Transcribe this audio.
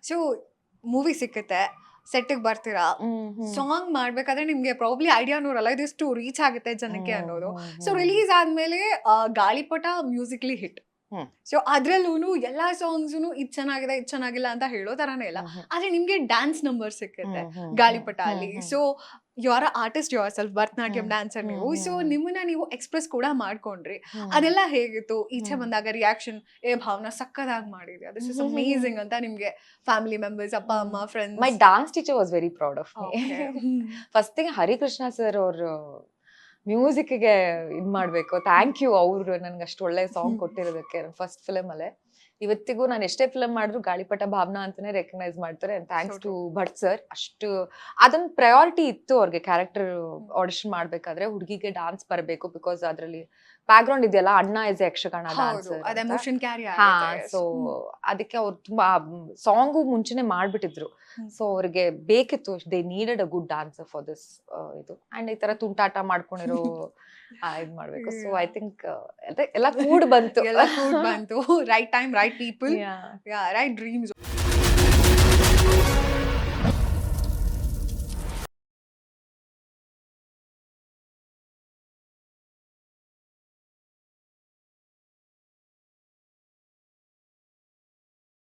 So movie ಸಿಕ್ಕುತ್ತೆ, ಸೆಟ್ಟಿಗೆ ಬರ್ತೀರಾ, song ಮಾಡ್ಬೇಕಾದ್ರೆ ನಿಮ್ಗೆ ಪ್ರಾಬ್ಲಿ ಐಡಿಯಾನೂ ಇರಲ್ಲ ಇದಿಷ್ಟು ರೀಚ್ ಆಗುತ್ತೆ ಜನಕ್ಕೆ ಅನ್ನೋದು. ಸೊ ರಿಲೀಸ್ ಆದ್ಮೇಲೆ ಗಾಳಿಪಟ ಮ್ಯೂಸಿಕ್ಲಿ ಹಿಟ್. ಸೊ ಅದ್ರಲ್ಲೂ ಎಲ್ಲಾ ಸಾಂಗ್ಸು ಇದ್ ಚೆನ್ನಾಗಿದೆ ಇದ್ ಚೆನ್ನಾಗಿಲ್ಲ ಅಂತ ಹೇಳೋ ತರಾನೇ ಇಲ್ಲ, ಆದ್ರೆ ನಿಮ್ಗೆ ಡ್ಯಾನ್ಸ್ ನಂಬರ್ ಸಿಕ್ಕುತ್ತೆ ಗಾಳಿಪಟ ಅಲ್ಲಿ. So you are artist yourself, Bharatanatyam dancer ನೀವು. ಸೊ ನಿಮ್ಮನ್ನ ನೀವು ಎಕ್ಸ್ಪ್ರೆಸ್ ಕೂಡ ಮಾಡ್ಕೊಂಡ್ರಿ. ಅದೆಲ್ಲ ಹೇಗಿತ್ತು? ಈಚೆ ಬಂದಾಗ ರಿಯಾಕ್ಷನ್, ಭಾವನಾ ಸಕ್ಕದಾಗಿ ಮಾಡಿದ್ಯಾ, ದಿಸ್ ಇಸ್ ಅಮೇಸಿಂಗ್ ಅಂತ ನಿಮ್ಗೆ ಫ್ಯಾಮಿಲಿ ಮೆಂಬರ್ಸ್, ಅಪ್ಪ ಅಮ್ಮ, friends? My dance teacher was very proud of me. First thing Harikrishna sir ಅವ್ರ ಮ್ಯೂಸಿಕ್ಗೆ ಇದ್ ಮಾಡ್ಬೇಕು, ಥ್ಯಾಂಕ್ ಯು. ಅವ್ರು ನನ್ಗೆ ಅಷ್ಟು ಒಳ್ಳೆ ಸಾಂಗ್ ಕೊಟ್ಟಿರೋದಕ್ಕೆ. ಫಸ್ಟ್ ಫಿಲಮ್ ಅಲ್ಲೇ ಇವತ್ತಿಗೂ ನಾನು ಎಷ್ಟೇ ಫಿಲಮ್ ಮಾಡಿದ್ರು ಗಾಳಿಪಟ ಭಾವನಾ ಅಂತಾನೆ ರೆಕಗ್ನೈಸ್ ಮಾಡ್ತಾರೆ. Thanks to Bhat sir. ಅಷ್ಟು ಅದೊಂದು ಪ್ರಯಾರಿಟಿ ಇತ್ತು ಅವ್ರಿಗೆ. ಕ್ಯಾರೆಕ್ಟರ್ ಆಡಿಷನ್ ಮಾಡ್ಬೇಕಾದ್ರೆ ಹುಡುಗಿಗೆ ಡಾನ್ಸ್ ಬರಬೇಕು, ಬಿಕಾಸ್ ಅದ್ರಲ್ಲಿ ಬ್ಯಾಕ್ ಗ್ರೌಂಡ್ ಇದೆಯಲ್ಲ, ಅಣ್ಣ ಇಸ್ ಯಕ್ಷಗಾನ ಡಾನ್ಸರ್. ಸೊ ಅದಕ್ಕೆ ಅವ್ರು ತುಂಬಾ ಸಾಂಗು ಮುಂಚೆನೆ ಮಾಡ್ಬಿಟ್ಟಿದ್ರು. ಸೊ ಅವ್ರಿಗೆ ಬೇಕಿತ್ತು, they needed a good dancer for this ಇದು. ಅಂಡ್ ಈ ತರ ತುಂಟಾಟ ಮಾಡ್ಕೊಂಡಿರೋ ಇದ್ ಮಾಡ್ಬೇಕು. ಸೊ ಐ ಥಿಂಕ್ ಎಲ್ಲ ಕೂಡ್ ಬಂತು. Right time, right people, right dreams.